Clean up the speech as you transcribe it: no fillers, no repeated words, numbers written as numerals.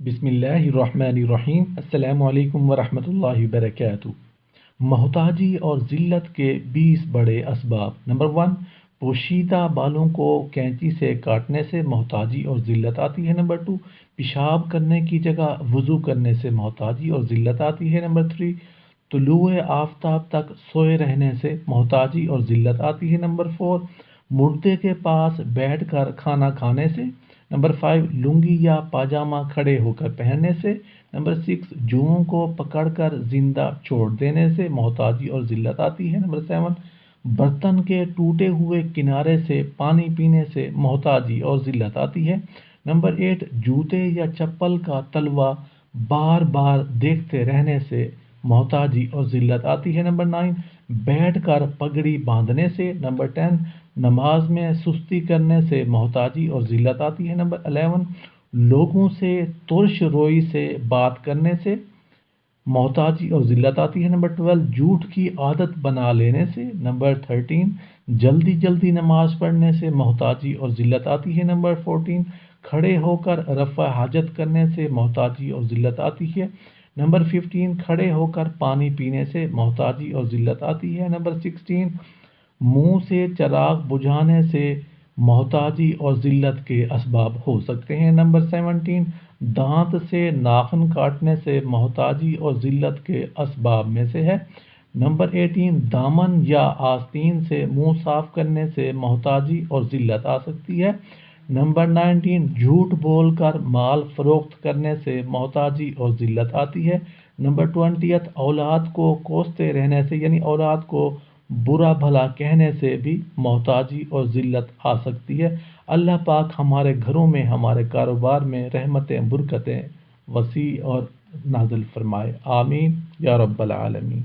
بسم اللہ الرحمن الرحیم۔ السلام علیکم ورحمۃ اللہ وبرکاتہ۔ محتاجی اور ذلت کے 20 بڑے اسباب۔ نمبر 1، پوشیدہ بالوں کو کینچی سے کاٹنے سے محتاجی اور ذلت آتی ہے۔ نمبر 2، پیشاب کرنے کی جگہ وضو کرنے سے محتاجی اور ذلت آتی ہے۔ نمبر 3، طلوع آفتاب تک سوئے رہنے سے محتاجی اور ذلت آتی ہے۔ نمبر 4، مردے کے پاس بیٹھ کر کھانا کھانے سے۔ نمبر 5، لنگی یا پاجامہ کھڑے ہو کر پہننے سے۔ نمبر 6، جوؤں کو پکڑ کر زندہ چھوڑ دینے سے محتاجی اور ذلت آتی ہے۔ نمبر 7، برتن کے ٹوٹے ہوئے کنارے سے پانی پینے سے محتاجی اور ذلت آتی ہے۔ نمبر 8، جوتے یا چپل کا تلوا بار بار دیکھتے رہنے سے محتاجی اور ذلت آتی ہے۔ نمبر 9، بیٹھ کر پگڑی باندھنے سے۔ نمبر 10، نماز میں سستی کرنے سے محتاجی اور ذلت آتی ہے۔ نمبر 11، لوگوں سے ترش روئی سے بات کرنے سے محتاجی اور ذلت آتی ہے۔ نمبر 12، جھوٹ کی عادت بنا لینے سے۔ نمبر 13، جلدی جلدی نماز پڑھنے سے محتاجی اور ذلت آتی ہے۔ نمبر 14، کھڑے ہو کر رفع حاجت کرنے سے محتاجی اور ذلت آتی ہے۔ نمبر 15، کھڑے ہو کر پانی پینے سے محتاجی اور ذلت آتی ہے۔ نمبر 16، منہ سے چراغ بجھانے سے محتاجی اور ذلت کے اسباب ہو سکتے ہیں۔ نمبر 17، دانت سے ناخن کاٹنے سے محتاجی اور ذلت کے اسباب میں سے ہے۔ نمبر 18، دامن یا آستین سے منہ صاف کرنے سے محتاجی اور ذلت آ سکتی ہے۔ نمبر 19، جھوٹ بول کر مال فروخت کرنے سے محتاجی اور ذلت آتی ہے۔ نمبر 20، اولاد کو کوستے رہنے سے یعنی اولاد کو برا بھلا کہنے سے بھی محتاجی اور ذلت آ سکتی ہے۔ اللہ پاک ہمارے گھروں میں، ہمارے کاروبار میں رحمتیں برکتیں وسیع اور نازل فرمائے۔ آمین یا رب العالمین۔